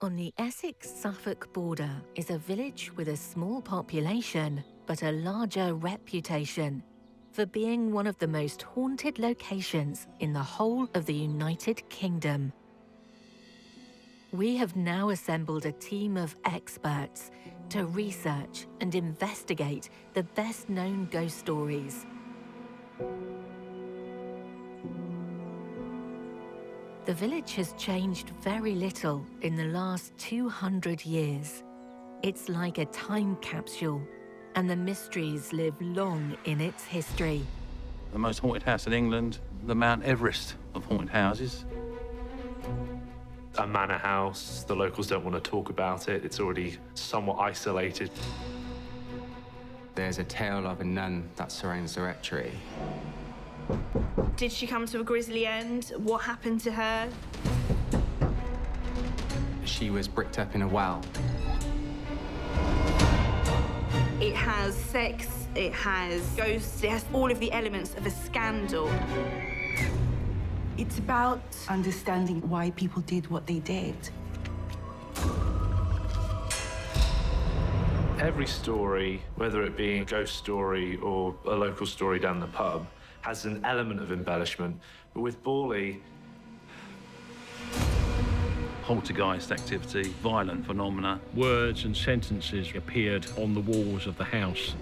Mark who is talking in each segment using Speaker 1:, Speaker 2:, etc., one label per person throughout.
Speaker 1: On the Essex-Suffolk border is a village with a small population but a larger reputation for being one of the most haunted locations in the whole of the United Kingdom. We have now assembled a team of experts to research and investigate the best-known ghost stories. The village has changed very little in the last 200 years. It's like a time capsule, and the mysteries live long in its history.
Speaker 2: The most haunted house in England, the Mount Everest of haunted houses.
Speaker 3: A manor house, the locals don't want to talk about it. It's already somewhat isolated.
Speaker 4: There's a tale of a nun that surrounds the rectory.
Speaker 5: Did she come to a grisly end? What happened to her?
Speaker 4: She was bricked up in a well.
Speaker 5: It has sex, it has ghosts, it has all of the elements of a scandal.
Speaker 6: It's about understanding why people did what they did.
Speaker 3: Every story, whether it be a ghost story or a local story down the pub, has an element of embellishment. But with Borley,
Speaker 2: Poltergeist activity, violent phenomena.
Speaker 7: Words and sentences appeared on the walls of the house.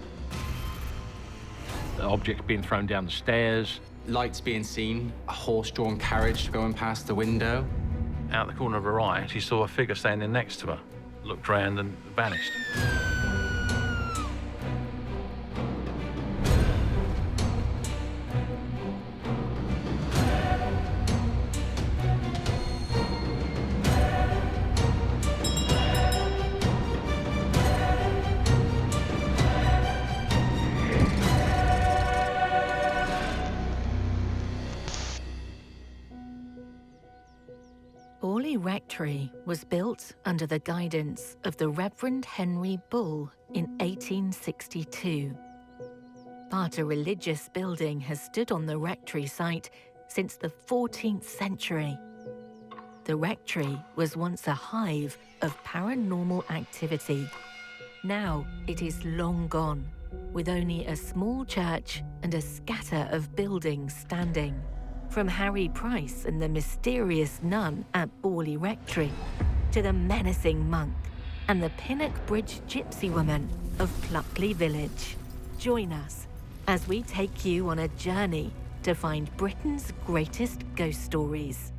Speaker 7: Objects being thrown down the stairs.
Speaker 4: Lights being seen, a horse-drawn carriage going past the window.
Speaker 2: Out the corner of her eye, she saw a figure standing next to her, looked round and vanished.
Speaker 1: Borley Rectory was built under the guidance of the Reverend Henry Bull in 1862. But a religious building has stood on the rectory site since the 14th century. The rectory was once a hive of paranormal activity. Now it is long gone, with only a small church and a scatter of buildings standing. From Harry Price and the mysterious nun at Borley Rectory, to the menacing monk and the Pinnock Bridge gypsy woman of Pluckley Village. Join us as we take you on a journey to find Britain's greatest ghost stories.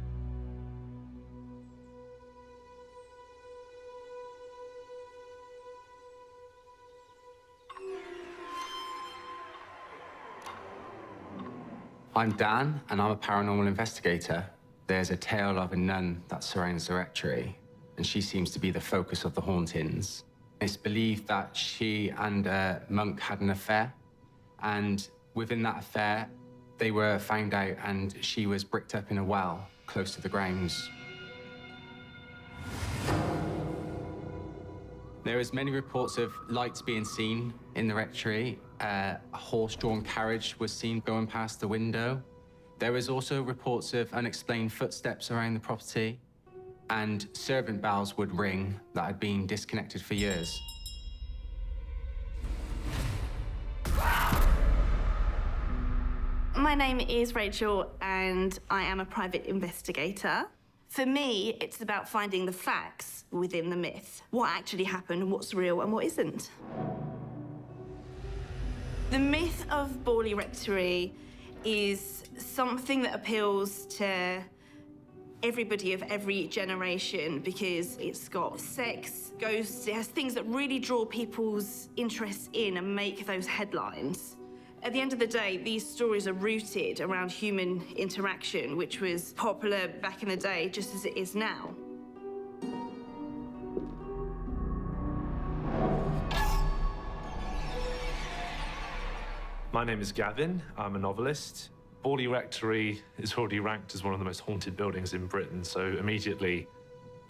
Speaker 4: I'm Dan, and I'm a paranormal investigator. There's a tale of a nun that surrounds the rectory, and she seems to be the focus of the hauntings. It's believed that she and a monk had an affair, and within that affair, they were found out and she was bricked up in a well close to the grounds. There is many reports of lights being seen in the rectory. A horse-drawn carriage was seen going past the window. There was also reports of unexplained footsteps around the property, and servant bells would ring that had been disconnected for years.
Speaker 5: My name is Rachel, and I am a private investigator. For me, it's about finding the facts within the myth. What actually happened, what's real and what isn't. The myth of Borley Rectory is something that appeals to everybody of every generation because it's got sex, ghosts, it has things that really draw people's interest in and make those headlines. At the end of the day, these stories are rooted around human interaction, which was popular back in the day just as it is now.
Speaker 3: My name is Gavin. I'm a novelist. Borley Rectory is already ranked as one of the most haunted buildings in Britain, so immediately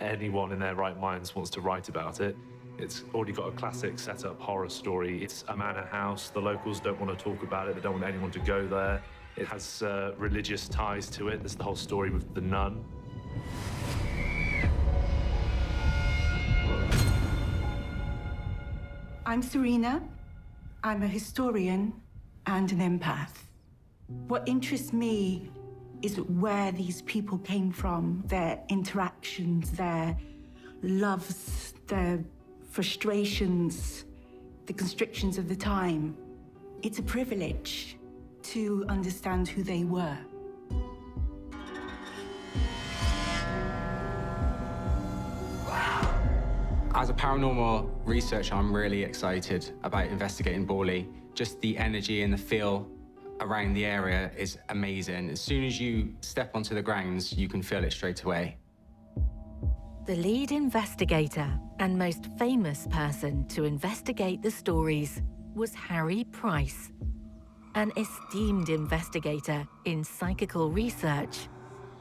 Speaker 3: anyone in their right minds wants to write about it. It's already got a classic set-up horror story. It's a manor house. The locals don't want to talk about it. They don't want anyone to go there. It has religious ties to it. There's the whole story with the nun.
Speaker 6: I'm Serena. I'm a historian and an empath. What interests me is where these people came from, their interactions, their loves, their frustrations, the constrictions of the time. It's a privilege to understand who they were.
Speaker 4: As a paranormal researcher, I'm really excited about investigating Borley. Just the energy and the feel around the area is amazing. As soon as you step onto the grounds, you can feel it straight away.
Speaker 1: The lead investigator and most famous person to investigate the stories was Harry Price, an esteemed investigator in psychical research.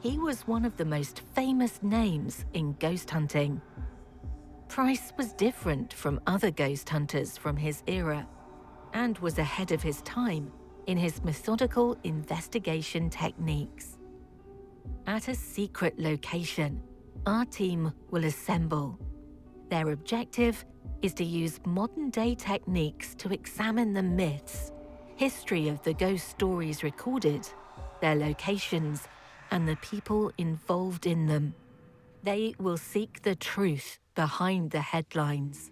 Speaker 1: He was one of the most famous names in ghost hunting. Price was different from other ghost hunters from his era and was ahead of his time in his methodical investigation techniques. At a secret location, our team will assemble. Their objective is to use modern-day techniques to examine the myths, history of the ghost stories recorded, their locations, and the people involved in them. They will seek the truth behind the headlines.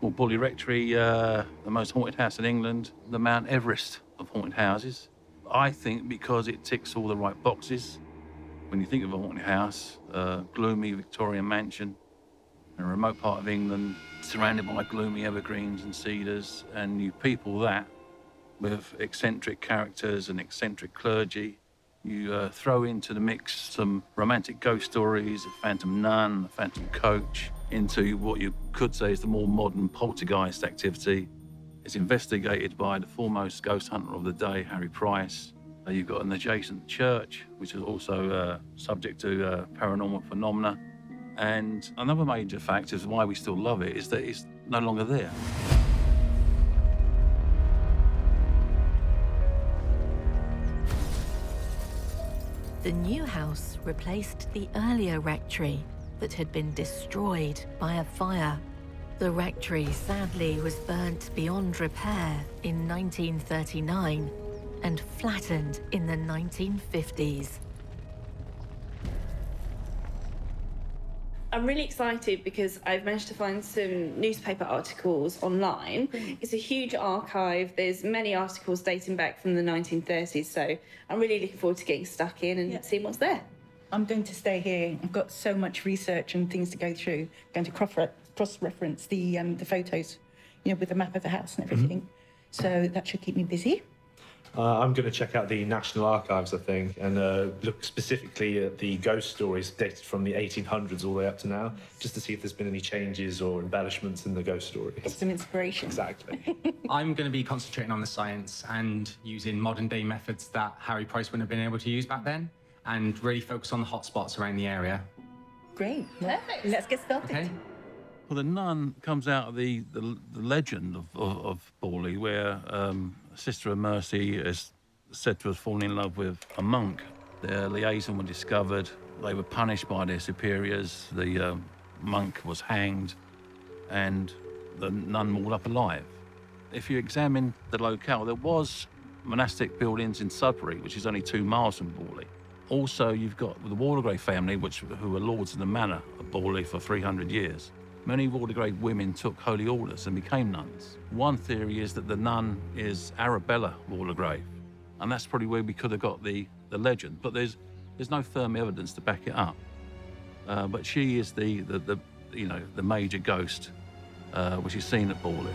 Speaker 2: Well, Borley Rectory, the most haunted house in England, the Mount Everest of haunted houses. I think because it ticks all the right boxes. When you think of a haunted house, a gloomy Victorian mansion in a remote part of England, surrounded by gloomy evergreens and cedars, and you people that with eccentric characters and eccentric clergy. You throw into the mix some romantic ghost stories, a phantom nun, a phantom coach, into what you could say is the more modern poltergeist activity. It's investigated by the foremost ghost hunter of the day, Harry Price. You've got an adjacent church, which is also subject to paranormal phenomena. And another major factor is why we still love it is that it's no longer there.
Speaker 1: The new house replaced the earlier rectory that had been destroyed by a fire. The rectory sadly was burnt beyond repair in 1939 and flattened in the 1950s.
Speaker 5: I'm really excited because I've managed to find some newspaper articles online. It's a huge archive. There's many articles dating back from the 1930s, so I'm really looking forward to getting stuck in and seeing what's there.
Speaker 6: I'm going to stay here. I've got so much research and things to go through. I'm going to cross-reference the photos, with the map of the house and everything. So that should keep me busy.
Speaker 3: I'm going to check out the National Archives, I think, and look specifically at the ghost stories dated from the 1800s all the way up to now, just to see if there's been any changes or embellishments in the ghost stories.
Speaker 6: Get some inspiration.
Speaker 3: Exactly.
Speaker 4: I'm going to be concentrating on the science and using modern-day methods that Harry Price wouldn't have been able to use back then, and really focus on the hotspots around the area.
Speaker 6: Great. Perfect. Let's get started.
Speaker 4: Okay.
Speaker 2: Well, the nun comes out of the legend of Borley, where a Sister of Mercy is said to have fallen in love with a monk. Their liaison were discovered. They were punished by their superiors. The monk was hanged, and the nun mauled up alive. If you examine the locale, there was monastic buildings in Sudbury, which is only 2 miles from Borley. Also, you've got the Waldegrave family, who were lords of the manor of Borley for 300 years. Many Waldegrave women took holy orders and became nuns. One theory is that the nun is Arabella Waldegrave, and that's probably where we could have got the legend. But there's no firm evidence to back it up. But she is the major ghost which is seen at Borley.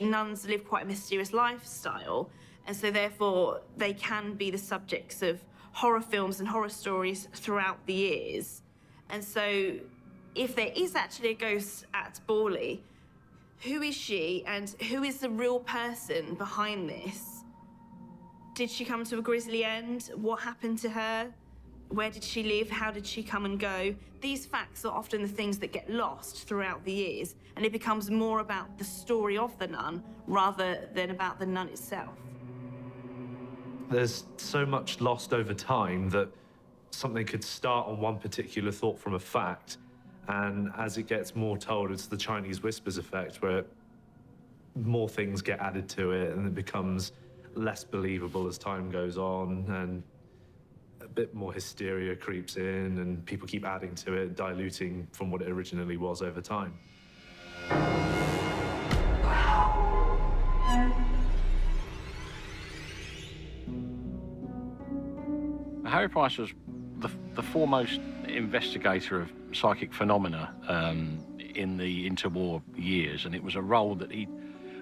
Speaker 5: Nuns live quite a mysterious lifestyle, and so therefore they can be the subjects of horror films and horror stories throughout the years. And so if there is actually a ghost at Borley, who is she and who is the real person behind this? Did she come to a grisly end? What happened to her? Where did she live? How did she come and go? These facts are often the things that get lost throughout the years, and it becomes more about the story of the nun rather than about the nun itself.
Speaker 3: There's so much lost over time that something could start on one particular thought from a fact, and as it gets more told, it's the Chinese whispers effect, where more things get added to it and it becomes less believable as time goes on, and a bit more hysteria creeps in and people keep adding to it, diluting from what it originally was over time.
Speaker 7: Harry Price was the foremost investigator of psychic phenomena in the interwar years, and it was a role that he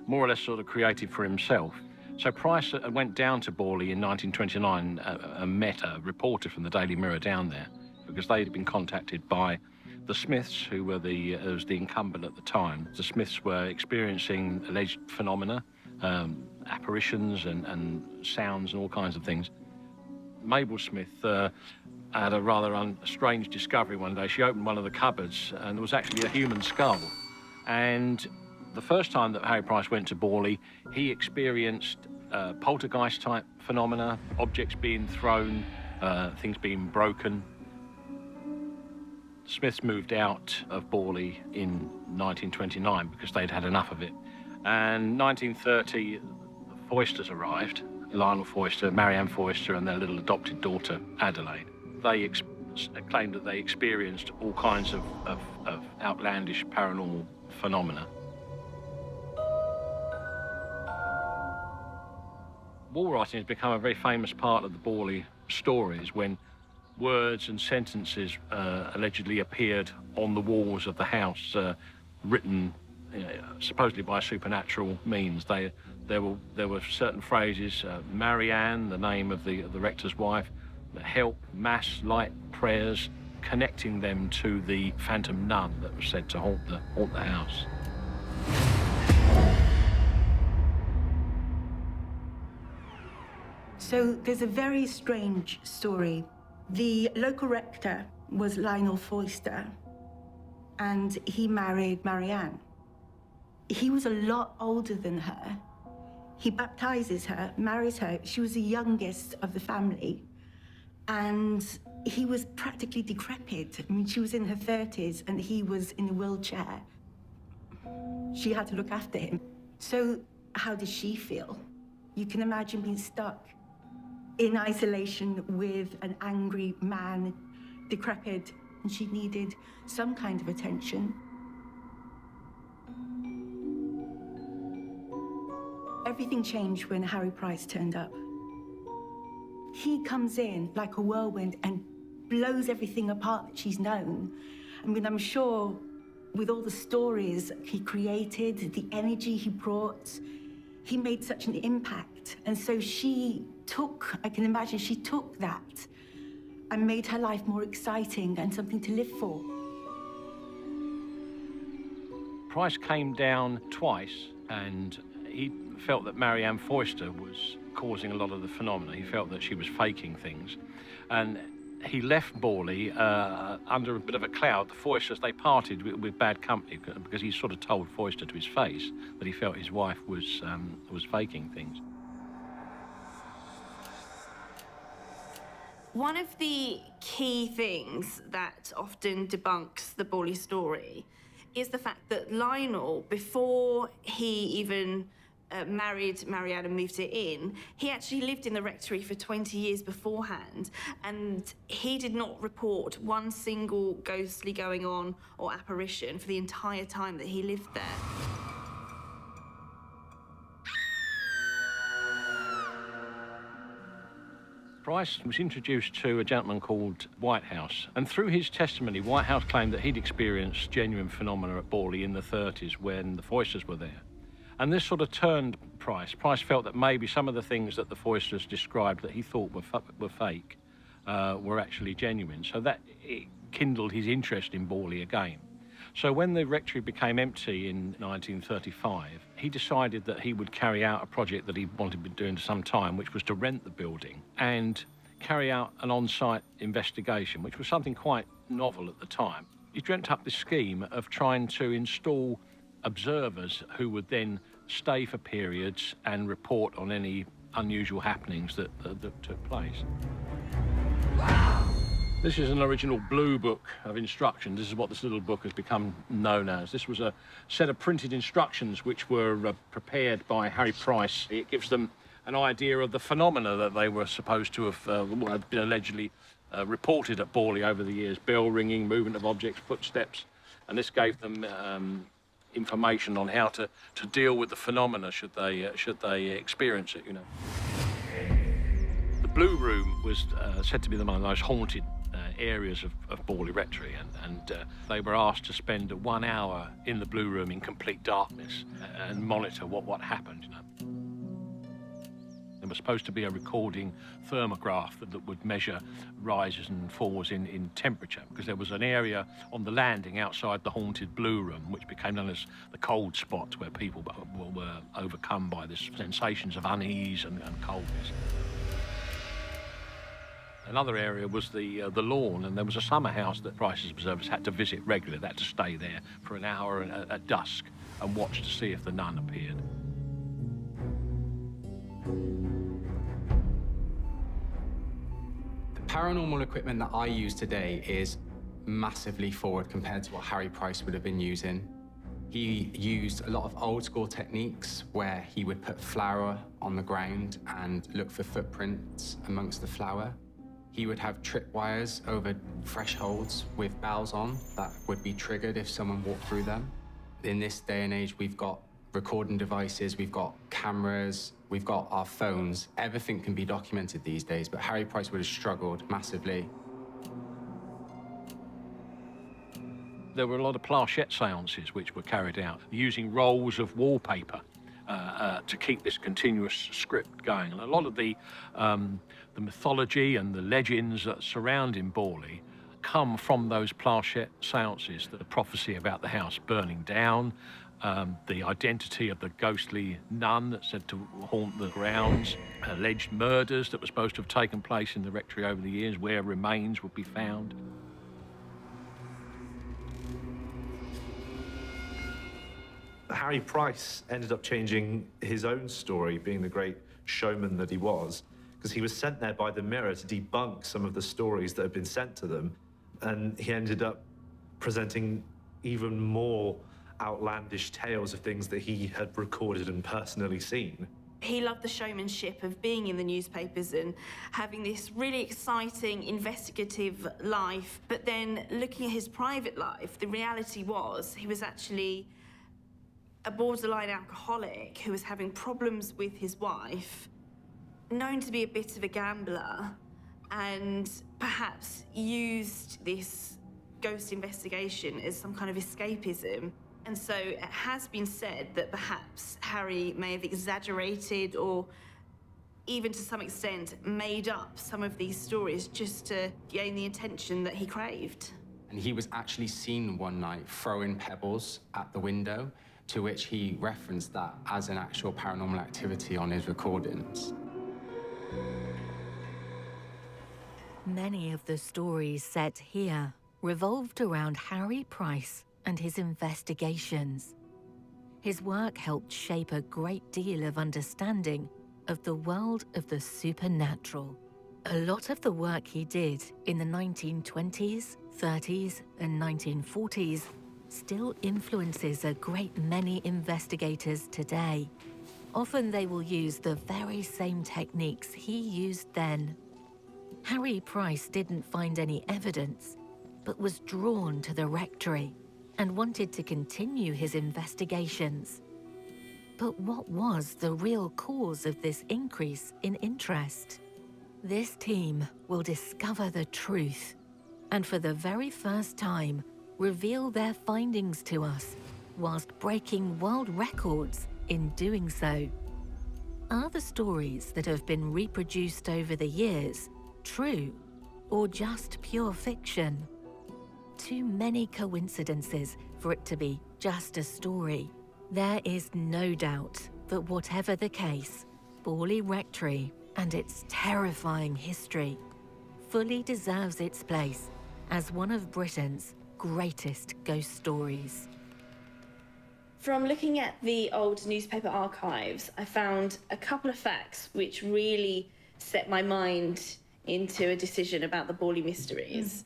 Speaker 7: more or less sort of created for himself. So Price went down to Borley in 1929 and met a reporter from the Daily Mirror down there, because they had been contacted by the Smiths, who were the incumbent at the time. The Smiths were experiencing alleged phenomena, apparitions and sounds and all kinds of things. Mabel Smith had a rather strange discovery one day. She opened one of the cupboards and there was actually a human skull. And the first time that Harry Price went to Borley, he experienced poltergeist-type phenomena, objects being thrown, things being broken. The Smiths moved out of Borley in 1929 because they'd had enough of it. And 1930, the Foysters arrived. Lionel Foyster, Marianne Foyster, and their little adopted daughter, Adelaide. They claimed that they experienced all kinds of outlandish paranormal phenomena. Wall writing has become a very famous part of the Borley stories, when words and sentences allegedly appeared on the walls of the house, written supposedly by supernatural means. There were certain phrases, Marianne, the name of the rector's wife, help, mass, light, prayers, connecting them to the phantom nun that was said to haunt the house.
Speaker 6: So there's a very strange story. The local rector was Lionel Foyster, and he married Marianne. He was a lot older than her. He baptizes her, marries her. She was the youngest of the family. And he was practically decrepit. I mean, she was in her 30s and he was in a wheelchair. She had to look after him. So how did she feel? You can imagine being stuck in isolation with an angry man, decrepit, and she needed some kind of attention. Everything changed when Harry Price turned up. He comes in like a whirlwind and blows everything apart that she's known. I mean, I'm sure with all the stories he created, the energy he brought, he made such an impact. And so I can imagine she took that and made her life more exciting and something to live for.
Speaker 7: Price came down twice, and he felt that Marianne Foyster was causing a lot of the phenomena. He felt that she was faking things. And he left Borley under a bit of a cloud. The Foysters, they parted with bad company, because he sort of told Foyster to his face that he felt his wife was faking things.
Speaker 5: One of the key things that often debunks the Borley story is the fact that Lionel, before he even married Marianne and moved it in, he actually lived in the rectory for 20 years beforehand, and he did not report one single ghostly going on or apparition for the entire time that he lived there.
Speaker 7: Price was introduced to a gentleman called Whitehouse, and through his testimony, Whitehouse claimed that he'd experienced genuine phenomena at Borley in the 30s when the Foysters were there. And this sort of turned Price. Price felt that maybe some of the things that the Foysters described that he thought were fake were actually genuine. So that it kindled his interest in Borley again. So when the rectory became empty in 1935, he decided that he would carry out a project that he wanted to be doing for some time, which was to rent the building and carry out an on-site investigation, which was something quite novel at the time. He dreamt up this scheme of trying to install observers who would then stay for periods and report on any unusual happenings that took place. This is an original blue book of instructions. This is what this little book has become known as. This was a set of printed instructions which were prepared by Harry Price. It gives them an idea of the phenomena that they were supposed to have been allegedly reported at Borley over the years. Bell ringing, movement of objects, footsteps. And this gave them information on how to deal with the phenomena should they experience it, you know. The Blue Room was said to be one of the most haunted areas of Borley Rectory, and they were asked to spend 1 hour in the Blue Room in complete darkness and monitor what happened, you know. There was supposed to be a recording thermograph that would measure rises and falls in temperature, because there was an area on the landing outside the haunted Blue Room which became known as the cold spot, where people were overcome by this sensations of unease and coldness. Another area was the lawn, and there was a summer house that Price's observers had to visit regularly. They had to stay there for an hour at dusk and watch to see if the nun appeared.
Speaker 4: The paranormal equipment that I use today is massively forward compared to what Harry Price would have been using. He used a lot of old school techniques where he would put flour on the ground and look for footprints amongst the flour. He would have tripwires over thresholds with bells on that would be triggered if someone walked through them. In this day and age, we've got recording devices, we've got cameras, we've got our phones. Everything can be documented these days, but Harry Price would have struggled massively.
Speaker 7: There were a lot of planchette seances which were carried out using rolls of wallpaper to keep this continuous script going. And a lot of the mythology and the legends that surround Borley come from those planchette seances, the prophecy about the house burning down, the identity of the ghostly nun that's said to haunt the grounds, alleged murders that were supposed to have taken place in the rectory over the years, where remains would be found.
Speaker 3: Harry Price ended up changing his own story, being the great showman that he was, because he was sent there by the Mirror to debunk some of the stories that had been sent to them, and he ended up presenting even more outlandish tales of things that he had recorded and personally seen.
Speaker 5: He loved the showmanship of being in the newspapers and having this really exciting, investigative life. But then looking at his private life, the reality was he was actually a borderline alcoholic who was having problems with his wife, known to be a bit of a gambler, and perhaps used this ghost investigation as some kind of escapism. And so it has been said that perhaps Harry may have exaggerated or even to some extent made up some of these stories just to gain the attention that he craved.
Speaker 4: And he was actually seen one night throwing pebbles at the window, to which he referenced that as an actual paranormal activity on his recordings.
Speaker 1: Many of the stories set here revolved around Harry Price and his investigations. His work helped shape a great deal of understanding of the world of the supernatural. A lot of the work he did in the 1920s, 30s, and 1940s still influences a great many investigators today. Often they will use the very same techniques he used then. Harry Price didn't find any evidence, but was drawn to the rectory and wanted to continue his investigations. But what was the real cause of this increase in interest? This team will discover the truth, and for the very first time, reveal their findings to us, whilst breaking world records in doing so. Are the stories that have been reproduced over the years true, or just pure fiction? Too many coincidences for it to be just a story. There is no doubt that whatever the case, Borley Rectory and its terrifying history fully deserves its place as one of Britain's greatest ghost stories.
Speaker 5: From looking at the old newspaper archives, I found a couple of facts which really set my mind into a decision about the Borley mysteries.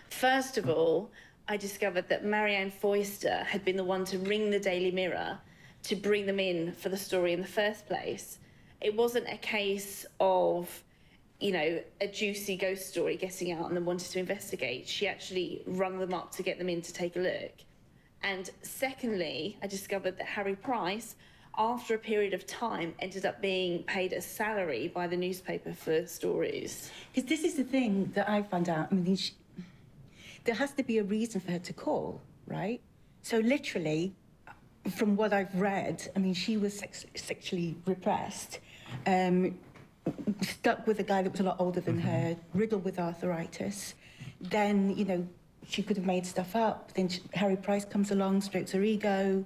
Speaker 5: First of all, I discovered that Marianne Foyster had been the one to ring the Daily Mirror to bring them in for the story in the first place. It wasn't a case of, you know, a juicy ghost story getting out and then wanted to investigate. She actually rung them up to get them in to take a look. And secondly, I discovered that Harry Price, after a period of time, ended up being paid a salary by the newspaper for stories.
Speaker 6: Because this is the thing that I found out. I mean, there has to be a reason for her to call, right? So literally, from what I've read, I mean, she was sexually repressed, stuck with a guy that was a lot older than her, riddled with arthritis. Then, you know, she could have made stuff up. Then Harry Price comes along, strokes her ego,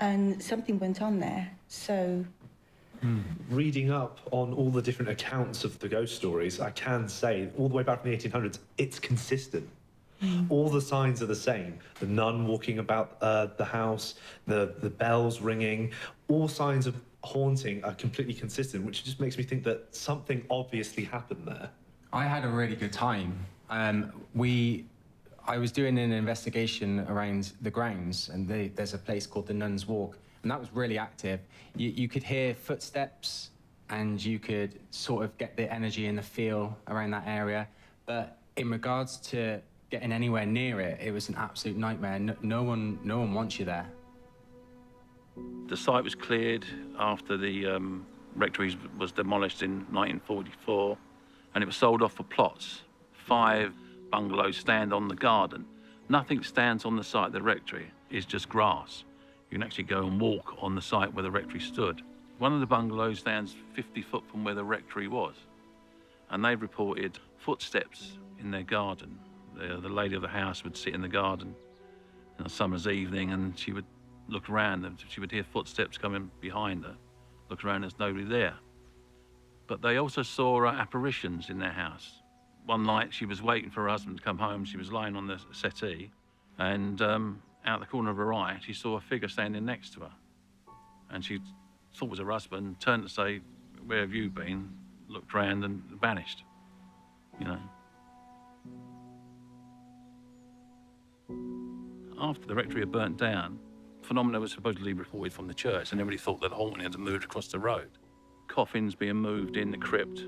Speaker 6: and something went on there. So...
Speaker 3: Reading up on all the different accounts of the ghost stories, I can say, all the way back from the 1800s, it's consistent. All the signs are the same. The nun walking about the house, the bells ringing, all signs of haunting are completely consistent, which just makes me think that something obviously happened there.
Speaker 4: I had a really good time. I was doing an investigation around the grounds, and there's a place called the Nun's Walk, and that was really active. You could hear footsteps, and you could sort of get the energy and the feel around that area. But in regards to getting anywhere near it, it was an absolute nightmare. No one wants you there.
Speaker 2: The site was cleared after the rectory was demolished in 1944, and it was sold off for plots. 5 bungalows stand on the garden. Nothing stands on the site of the rectory. It's just grass. You can actually go and walk on the site where the rectory stood. One of the bungalows stands 50 foot from where the rectory was, and they've reported footsteps in their garden. The lady of the house would sit in the garden on a summer's evening, and she would look around and she would hear footsteps coming behind her. Look around, there's nobody there. But they also saw apparitions in their house. One night she was waiting for her husband to come home. She was lying on the settee, and out the corner of her eye, she saw a figure standing next to her. And she thought it was her husband, turned to say, "Where have you been?" Looked around and vanished, you know. After the rectory had burnt down, phenomena was supposedly reported from the church, and everybody thought that the haunting had moved across the road. Coffins being moved in the crypt.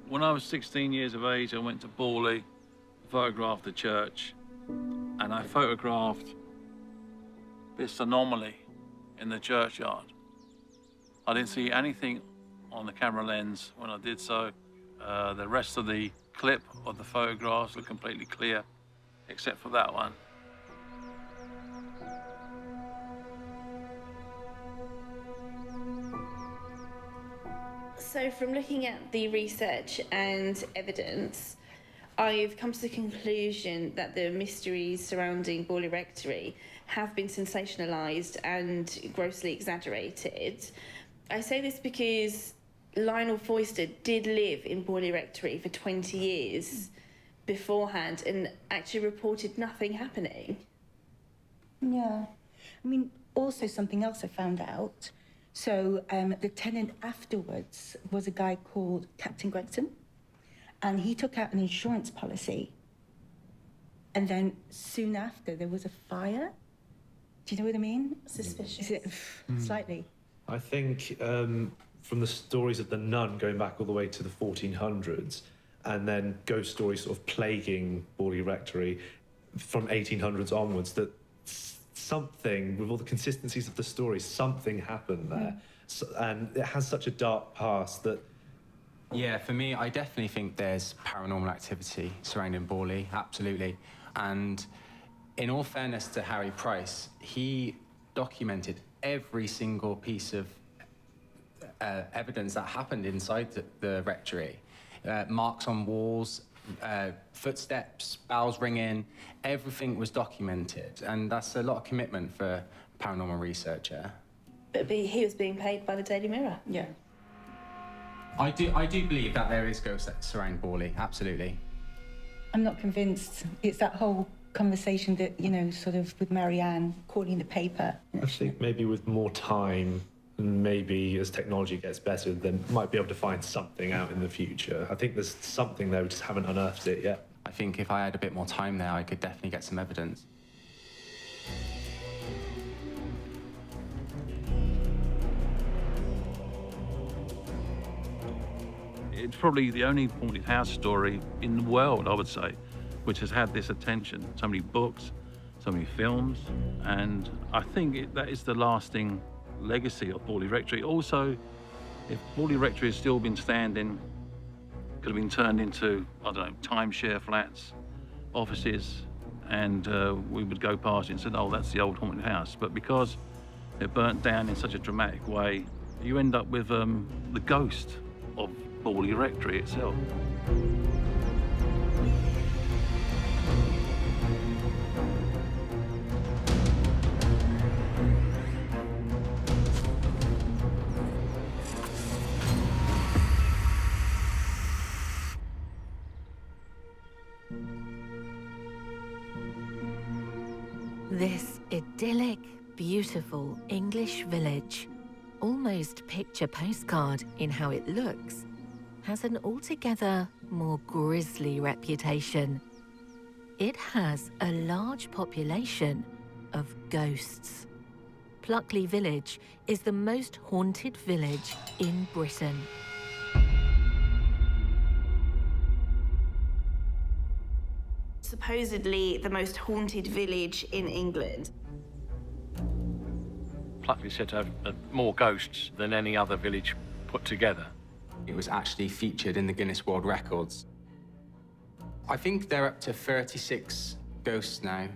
Speaker 2: When I was 16 years of age, I went to Borley, photographed the church, and I photographed this anomaly in the churchyard. I didn't see anything on the camera lens when I did so. The rest of the clip of the photographs were completely clear, except for that one.
Speaker 5: So from looking at the research and evidence, I've come to the conclusion that the mysteries surrounding Borley Rectory have been sensationalised and grossly exaggerated. I say this because Lionel Foyster did live in Borley Rectory for 20 years beforehand and actually reported nothing happening.
Speaker 6: Yeah. I mean, also something else I found out. So the tenant afterwards was a guy called Captain Gregson, and he took out an insurance policy. And then soon after, there was a fire. Do you know what I mean?
Speaker 5: Suspicious.
Speaker 6: Is it slightly?
Speaker 3: I think from the stories of the nun going back all the way to the 1400s, and then ghost stories sort of plaguing Borley Rectory from 1800s onwards, that something, with all the consistencies of the story, something happened there. So, and it has such a dark past that...
Speaker 4: Yeah, for me, I definitely think there's paranormal activity surrounding Borley, absolutely. And in all fairness to Harry Price, he documented every single piece of evidence that happened inside the rectory. Marks on walls, footsteps, bells ringing, everything was documented. And that's a lot of commitment for a paranormal researcher.
Speaker 5: But he was being paid by the Daily Mirror.
Speaker 6: Yeah.
Speaker 4: I do believe that there is ghosts that surround Borley, absolutely.
Speaker 6: I'm not convinced. It's that whole conversation that, you know, sort of with Marianne calling the paper.
Speaker 3: I think maybe with more time And maybe as technology gets better, they might be able to find something out in the future. I think there's something there, we just haven't unearthed it yet.
Speaker 4: I think if I had a bit more time there, I could definitely get some evidence.
Speaker 2: It's probably the only haunted house story in the world, I would say, which has had this attention. So many books, so many films, and I think that is the lasting legacy of Borley Rectory. Also, if Borley Rectory has still been standing, could have been turned into, I don't know, timeshare flats, offices, and we would go past it and say, oh, that's the old haunted house. But because it burnt down in such a dramatic way, you end up with the ghost of Borley Rectory itself.
Speaker 1: This idyllic, beautiful English village, almost picture postcard in how it looks, has an altogether more grisly reputation. It has a large population of ghosts. Pluckley Village is the most haunted village in Britain.
Speaker 5: Supposedly the most haunted village in England.
Speaker 7: Pluckley said to have more ghosts than any other village put together.
Speaker 4: It was actually featured in the Guinness World Records. I think they're up to 36 ghosts now.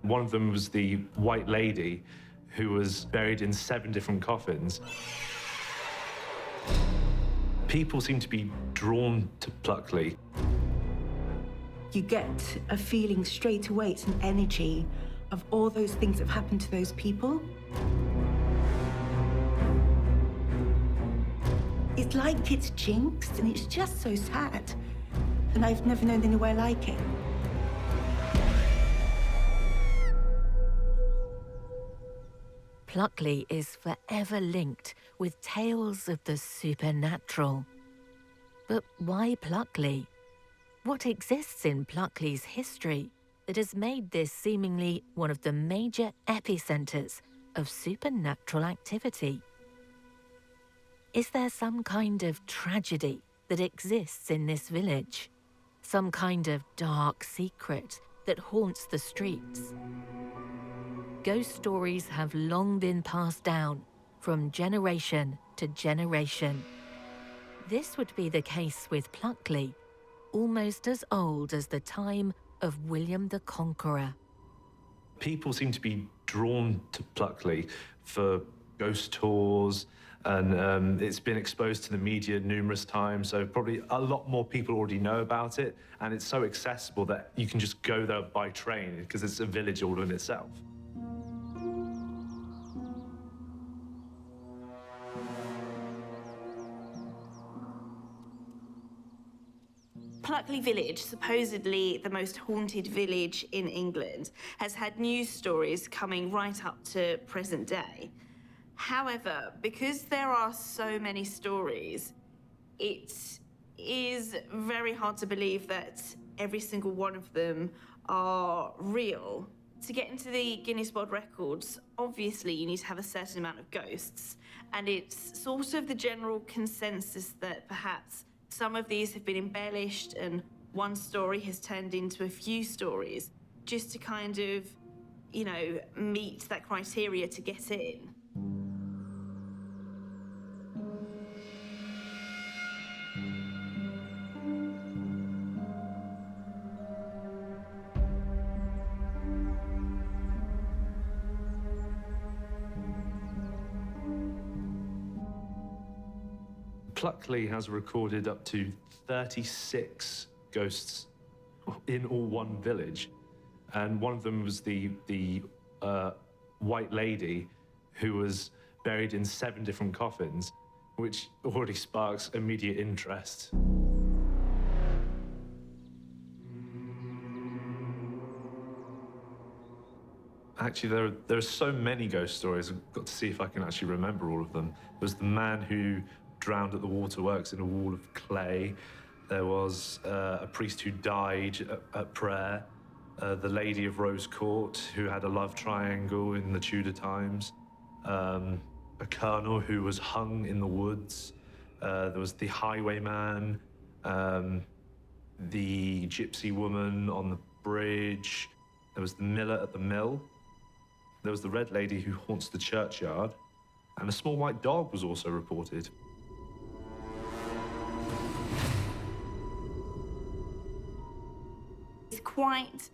Speaker 3: One of them was the White Lady, who was buried in 7 different coffins. People seem to be drawn to Pluckley.
Speaker 6: You get a feeling straight away, it's an energy of all those things that have happened to those people. It's like it's jinxed, and it's just so sad. And I've never known anywhere like it.
Speaker 1: Pluckley is forever linked with tales of the supernatural. But why Pluckley? What exists in Pluckley's history that has made this seemingly one of the major epicenters of supernatural activity? Is there some kind of tragedy that exists in this village? Some kind of dark secret that haunts the streets? Ghost stories have long been passed down from generation to generation. This would be the case with Pluckley, almost as old as the time of William the Conqueror.
Speaker 3: People seem to be drawn to Pluckley for ghost tours, and it's been exposed to the media numerous times, so probably a lot more people already know about it, and it's so accessible that you can just go there by train because it's a village all in itself.
Speaker 5: Pluckley Village, supposedly the most haunted village in England, has had news stories coming right up to present day. However, because there are so many stories, it is very hard to believe that every single one of them are real. To get into the Guinness World Records, obviously you need to have a certain amount of ghosts, and it's sort of the general consensus that perhaps some of these have been embellished and one story has turned into a few stories just to kind of, you know, meet that criteria to get in.
Speaker 3: Pluckley has recorded up to 36 ghosts in all one village, and one of them was the White Lady, who was buried in 7 different coffins, which already sparks immediate interest. Actually, there are so many ghost stories. I've got to see if I can actually remember all of them. There was the man who drowned at the waterworks in a wall of clay. There was a priest who died at prayer. The Lady of Rose Court, who had a love triangle in the Tudor times. A colonel who was hung in the woods. There was the highwayman, the gypsy woman on the bridge. There was the miller at the mill. There was the red lady who haunts the churchyard. And a small white dog was also reported.
Speaker 5: It's quite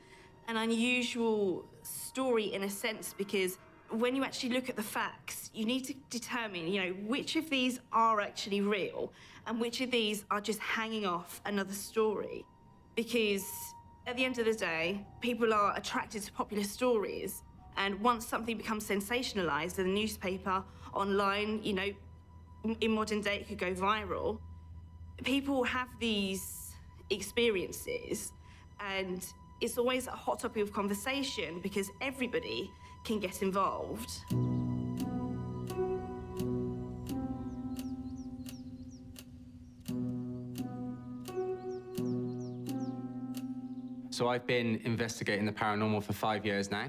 Speaker 5: an unusual story in a sense, because when you actually look at the facts, you need to determine, which of these are actually real and which of these are just hanging off another story. Because at the end of the day, people are attracted to popular stories. And once something becomes sensationalized in the newspaper, online, in modern day, it could go viral. People have these experiences, and it's always a hot topic of conversation because everybody can get involved.
Speaker 4: So I've been investigating the paranormal for 5 years now.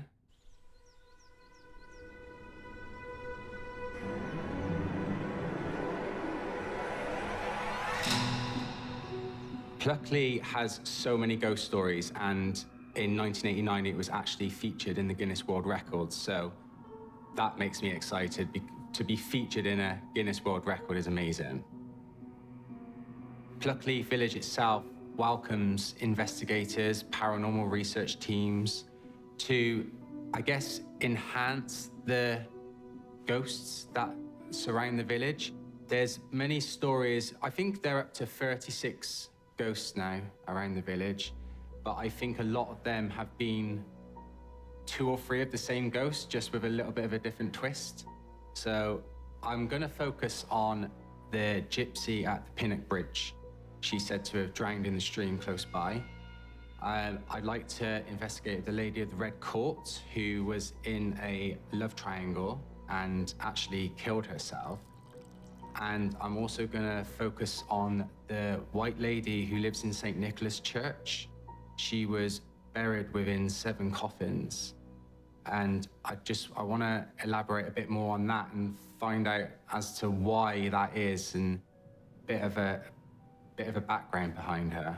Speaker 4: Pluckley has so many ghost stories, and in 1989 it was actually featured in the Guinness World Records, so that makes me excited. To be featured in a Guinness World Record is amazing. Pluckley village itself welcomes investigators, paranormal research teams to, I guess, enhance the ghosts that surround the village. There's many stories. I think they're up to 36 ghosts now around the village, but I think a lot of them have been 2 or 3 of the same ghost, just with a little bit of a different twist. So I'm gonna focus on the gypsy at the Pinnock Bridge. She's said to have drowned in the stream close by. I'd like to investigate the Lady of the Red Court, who was in a love triangle and actually killed herself. And I'm also gonna focus on the White Lady who lives in St. Nicholas Church. She was buried within 7 coffins. And I wanna elaborate a bit more on that and find out as to why that is, and a bit of a background behind her.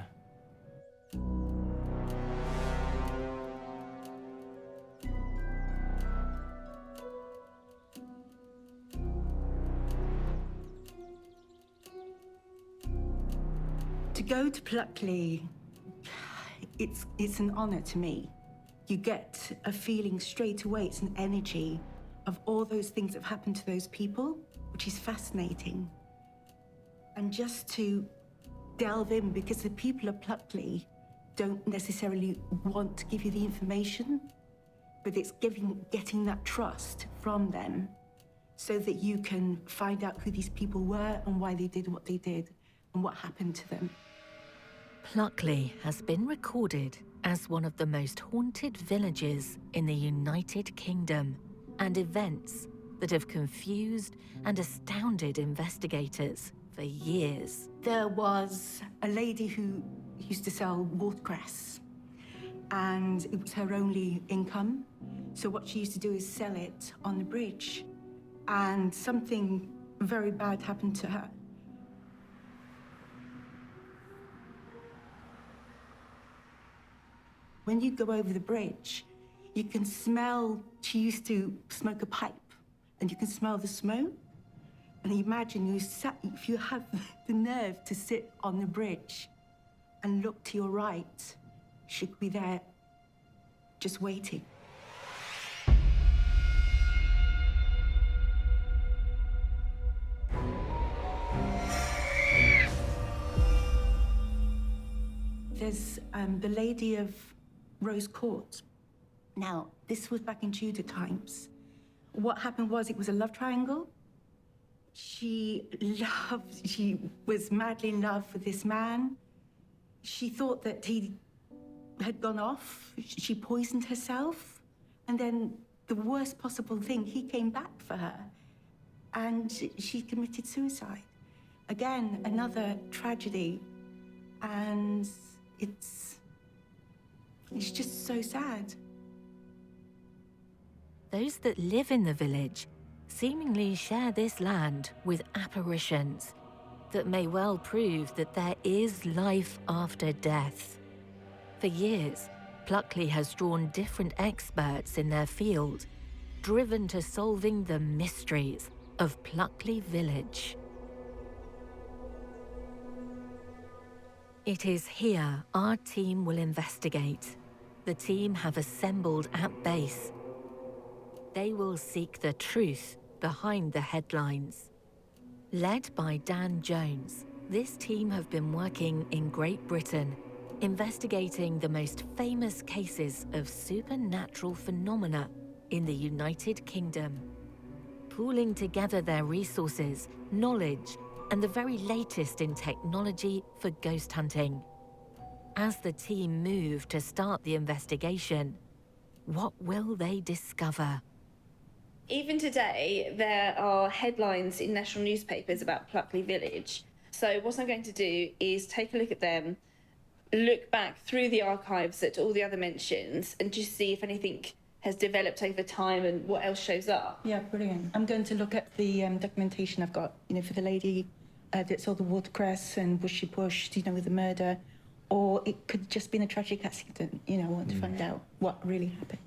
Speaker 6: To go to Pluckley, it's an honor to me. You get a feeling straight away, it's an energy of all those things that have happened to those people, which is fascinating. And just to delve in, because the people of Pluckley don't necessarily want to give you the information, but it's getting that trust from them so that you can find out who these people were and why they did what they did and what happened to them.
Speaker 1: Pluckley has been recorded as one of the most haunted villages in the United Kingdom, and events that have confused and astounded investigators for years.
Speaker 6: There was a lady who used to sell watercress, and it was her only income. So what she used to do is sell it on the bridge, and something very bad happened to her. When you go over the bridge, you can smell, she used to smoke a pipe, and you can smell the smoke. And imagine if you have the nerve to sit on the bridge and look to your right, she could be there just waiting. There's the Lady of Rose Court. Now, this was back in Tudor times. What happened was it was a love triangle. She was madly in love with this man. She thought that he had gone off. She poisoned herself. And then the worst possible thing. He came back for her, and she committed suicide. Again, another tragedy, and it's just so sad.
Speaker 1: Those that live in the village seemingly share this land with apparitions that may well prove that there is life after death. For years, Pluckley has drawn different experts in their field, driven to solving the mysteries of Pluckley Village. It is here our team will investigate. The team have assembled at base. They will seek the truth behind the headlines. Led by Dan Jones, this team have been working in Great Britain, investigating the most famous cases of supernatural phenomena in the United Kingdom. Pooling together their resources, knowledge, and the very latest in technology for ghost hunting. As the team move to start the investigation, what will they discover?
Speaker 5: Even today, there are headlines in national newspapers about Pluckley Village. So what I'm going to do is take a look at them, look back through the archives at all the other mentions, and just see if anything has developed over time and what else shows up.
Speaker 6: Yeah, brilliant. I'm going to look at the documentation I've got, for the lady that saw the watercress and bushy bush, with the murder. Or it could just been a tragic accident, I want to find out what really happened.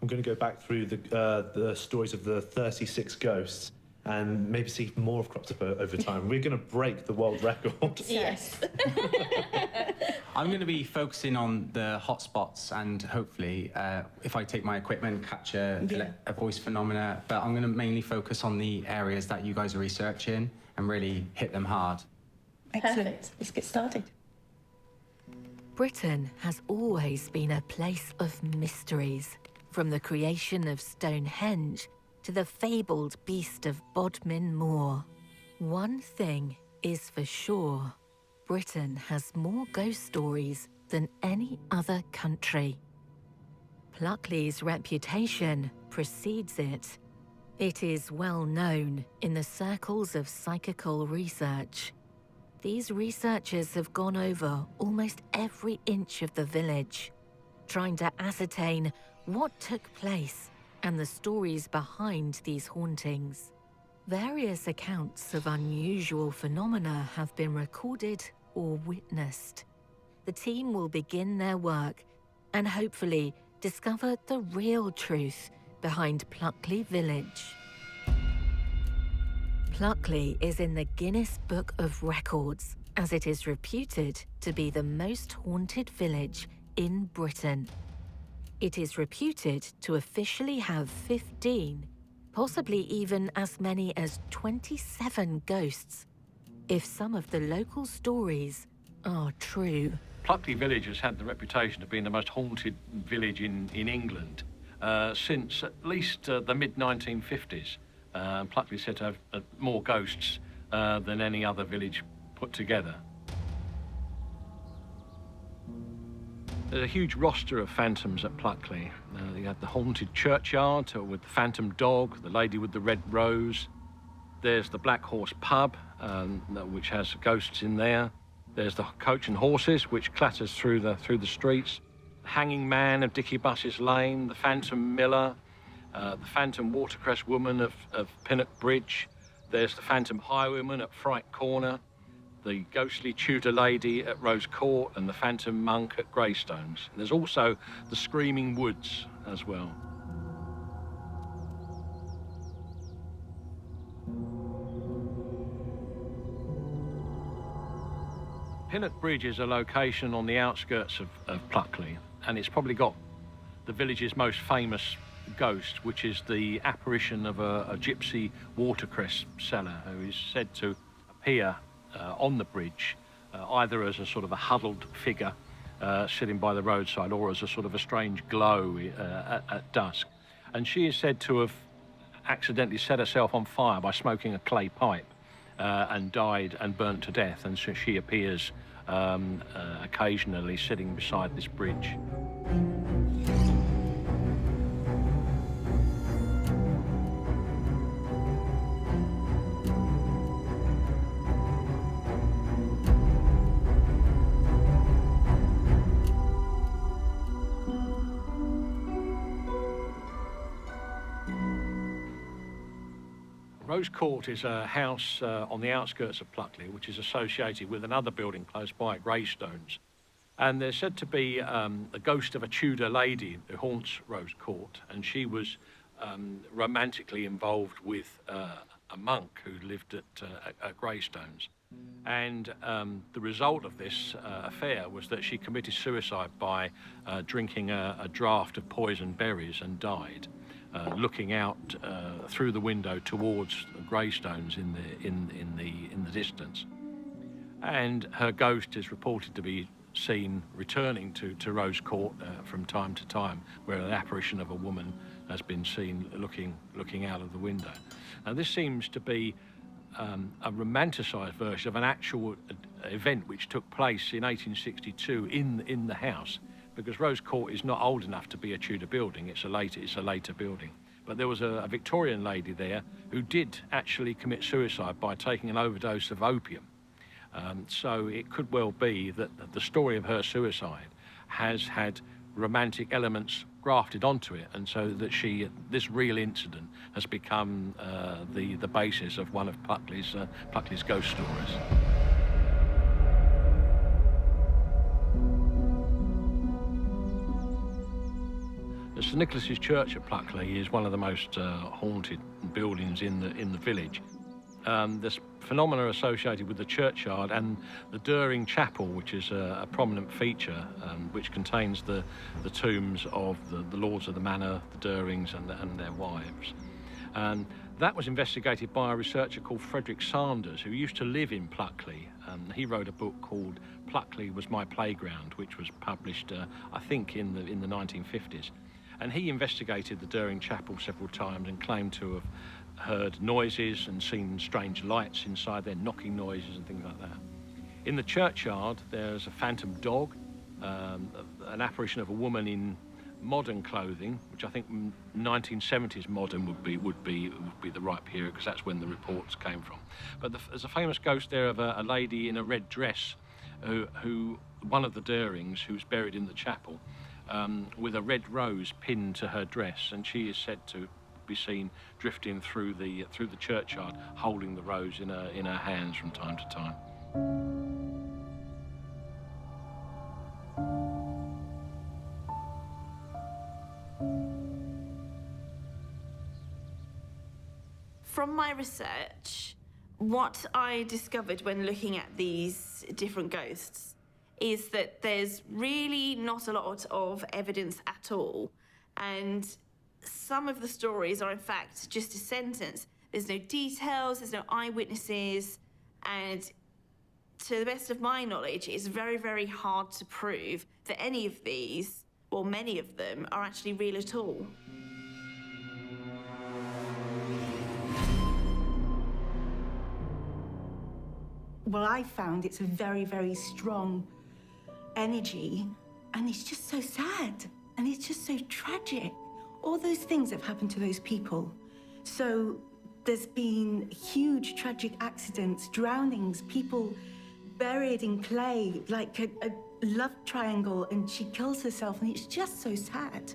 Speaker 3: I'm going to go back through the stories of the 36 ghosts and maybe see if more have cropped up over time. We're going to break the world record.
Speaker 5: Yes.
Speaker 4: I'm going to be focusing on the hotspots and hopefully, if I take my equipment, capture a voice phenomena. But I'm going to mainly focus on the areas that you guys are researching and really hit them hard.
Speaker 6: Excellent.
Speaker 5: Perfect.
Speaker 6: Let's get started.
Speaker 1: Britain has always been a place of mysteries, from the creation of Stonehenge to the fabled beast of Bodmin Moor. One thing is for sure, Britain has more ghost stories than any other country. Pluckley's reputation precedes it. It is well known in the circles of psychical research. These researchers have gone over almost every inch of the village, trying to ascertain what took place and the stories behind these hauntings. Various accounts of unusual phenomena have been recorded or witnessed. The team will begin their work and hopefully discover the real truth behind Pluckley Village. Pluckley is in the Guinness Book of Records, as it is reputed to be the most haunted village in Britain. It is reputed to officially have 15, possibly even as many as 27 ghosts, if some of the local stories are true.
Speaker 7: Pluckley Village has had the reputation of being the most haunted village in England since at least the mid-1950s. Pluckley said to have more ghosts than any other village put together. There's a huge roster of phantoms at Pluckley. You have the haunted churchyard with the phantom dog, the lady with the red rose. There's the Black Horse pub, which has ghosts in there. There's the Coach and Horses, which clatters through the streets. The Hanging Man of Dicky Buss's Lane, the Phantom Miller, the Phantom Watercress Woman of Pinnock Bridge. There's the Phantom Highwayman at Fright Corner, the ghostly Tudor Lady at Rose Court, and the Phantom Monk at Greystones. And there's also the Screaming Woods as well. Pinnock Bridge is a location on the outskirts of Pluckley, and it's probably got the village's most famous ghost, which is the apparition of a gypsy watercress seller who is said to appear on the bridge, either as a sort of a huddled figure sitting by the roadside or as a sort of a strange glow at dusk. And she is said to have accidentally set herself on fire by smoking a clay pipe and died and burnt to death. And so she appears occasionally sitting beside this bridge. Rose Court is a house on the outskirts of Pluckley, which is associated with another building close by, Greystones. And there's said to be a ghost of a Tudor lady who haunts Rose Court, and she was romantically involved with a monk who lived at Greystones. And the result of this affair was that she committed suicide by drinking a draught of poisoned berries and died, looking out through the window towards Greystones in the distance. And her ghost is reported to be seen returning to Rose Court from time to time, where an apparition of a woman has been seen looking out of the window. Now, this seems to be a romanticised version of an actual event which took place in 1862 in the house, because Rose Court is not old enough to be a Tudor building. It's a later building. But there was a Victorian lady there who did actually commit suicide by taking an overdose of opium. So it could well be that the story of her suicide has had romantic elements grafted onto it, and so that this real incident has become the basis of one of Pluckley's ghost stories. The St Nicholas's Church at Pluckley is one of the most haunted buildings in the village. There's phenomena associated with the churchyard and the During Chapel, which is a prominent feature, which contains the tombs of the lords of the manor, the Durings and their wives. And that was investigated by a researcher called Frederick Sanders, who used to live in Pluckley. He wrote a book called Pluckley Was My Playground, which was published, I think, in the 1950s. And he investigated the During Chapel several times and claimed to have heard noises and seen strange lights inside there, knocking noises and things like that. In the churchyard, there's a phantom dog, an apparition of a woman in modern clothing, which I think 1970s modern would be the right period, because that's when the reports came from. But there's a famous ghost there of a lady in a red dress, who one of the Durings, who's buried in the chapel, with a red rose pinned to her dress, and she is said to be seen drifting through the churchyard, holding the rose in her hands from time to time.
Speaker 5: From my research, what I discovered when looking at these different ghosts is that there's really not a lot of evidence at all, and some of the stories are in fact just a sentence. There's no details, there's no eyewitnesses, and to the best of my knowledge, it's very, very hard to prove that any of these, or many of them, are actually real at all.
Speaker 6: Well, I found it's a very, very strong energy, and it's just so sad, and it's just so tragic. All those things have happened to those people. So there's been huge tragic accidents, drownings, people buried in clay, like a love triangle, and she kills herself, and it's just so sad.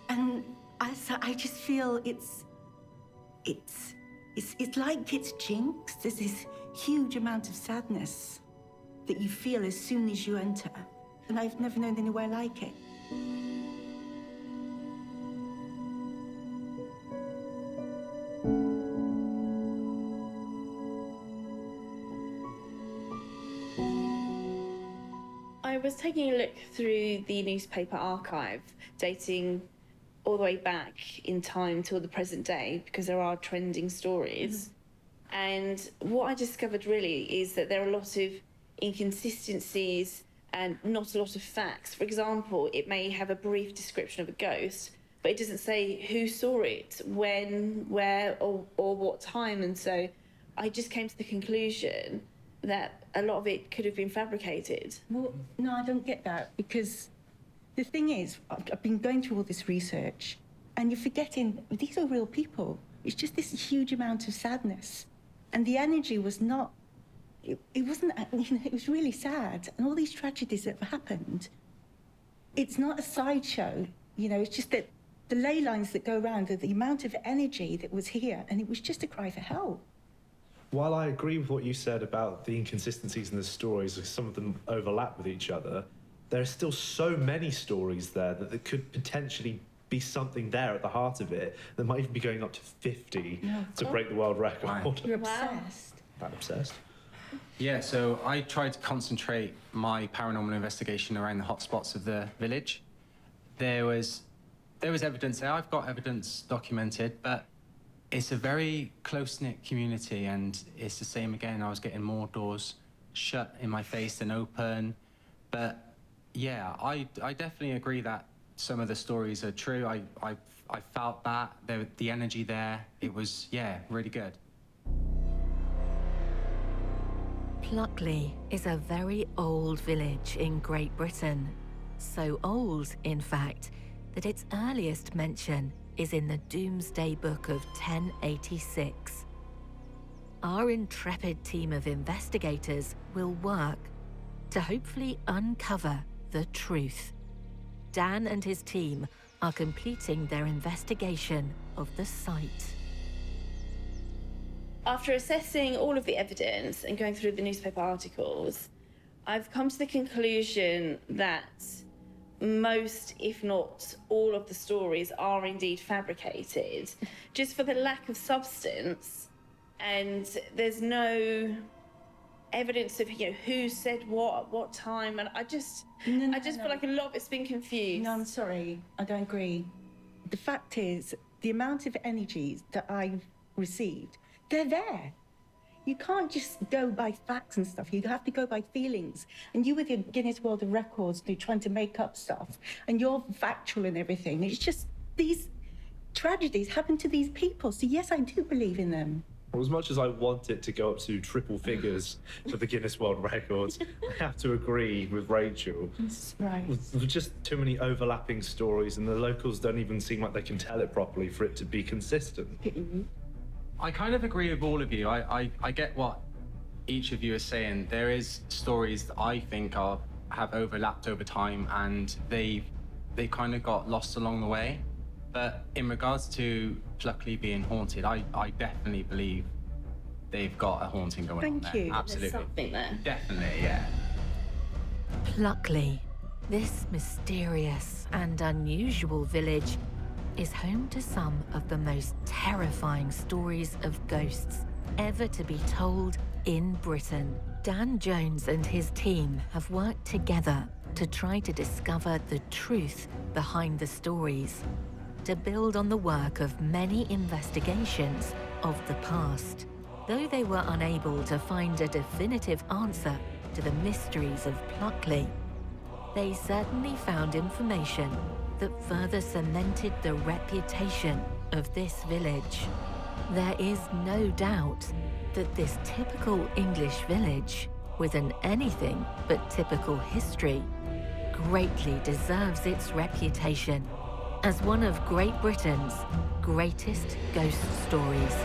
Speaker 6: And I just feel it's like it's jinxed. There's this huge amount of sadness that you feel as soon as you enter, and I've never known anywhere like it.
Speaker 5: I was taking a look through the newspaper archive, dating all the way back in time till the present day, because there are trending stories. And what I discovered really is that there are a lot of inconsistencies and not a lot of facts. For example, it may have a brief description of a ghost, but it doesn't say who saw it, when, where, or what time. And so I just came to the conclusion that a lot of it could have been fabricated.
Speaker 6: Well, no, I don't get that, because the thing is, I've been going through all this research, and you're forgetting these are real people. It's just this huge amount of sadness. And the energy was not, it wasn't, it was really sad. And all these tragedies that have happened, it's not a sideshow, it's just that the ley lines that go around, the amount of energy that was here, and it was just a cry for help.
Speaker 3: While I agree with what you said about the inconsistencies in the stories, some of them overlap with each other, there are still so many stories there that there could potentially be something there at the heart of it that might even be going up to 50 to break the world record.
Speaker 4: Wow.
Speaker 6: You're obsessed.
Speaker 3: That obsessed.
Speaker 4: Yeah, so I tried to concentrate my paranormal investigation around the hotspots of the village. There was evidence there. I've got evidence documented, but it's a very close-knit community, and it's the same again. I was getting more doors shut in my face than open. But yeah, I definitely agree that some of the stories are true. I felt that, the energy there. It was, yeah, really good.
Speaker 1: Pluckley is a very old village in Great Britain. So old, in fact, that its earliest mention is in the Doomsday Book of 1086. Our intrepid team of investigators will work to hopefully uncover the truth. Dan and his team are completing their investigation of the site.
Speaker 5: After assessing all of the evidence and going through the newspaper articles, I've come to the conclusion that most, if not all, of the stories are indeed fabricated, just for the lack of substance, and there's no evidence of who said what at what time, and I just feel like a lot of it's been confused.
Speaker 6: No, I'm sorry, I don't agree. The fact is, the amount of energy that I've received, they're there. You can't just go by facts and stuff. You have to go by feelings. And you with your Guinness World of Records, they're trying to make up stuff, and you're factual and everything. It's just these tragedies happen to these people. So yes, I do believe in them.
Speaker 3: Well, as much as I want it to go up to triple figures for the Guinness World Records, I have to agree with Rachel.
Speaker 6: That's right.
Speaker 3: There's just too many overlapping stories, and the locals don't even seem like they can tell it properly for it to be consistent.
Speaker 4: I kind of agree with all of you. I get what each of you is saying. There is stories that I think have overlapped over time, and they kind of got lost along the way. But in regards to Pluckley being haunted, I definitely believe they've got a haunting going on there.
Speaker 6: Thank you.
Speaker 4: Absolutely.
Speaker 5: There's something there.
Speaker 4: Definitely, yeah.
Speaker 1: Pluckley, this mysterious and unusual village, is home to some of the most terrifying stories of ghosts ever to be told in Britain. Dan Jones and his team have worked together to try to discover the truth behind the stories, to build on the work of many investigations of the past. Though they were unable to find a definitive answer to the mysteries of Pluckley, they certainly found information that further cemented the reputation of this village. There is no doubt that this typical English village, with an anything but typical history, greatly deserves its reputation as one of Great Britain's greatest ghost stories.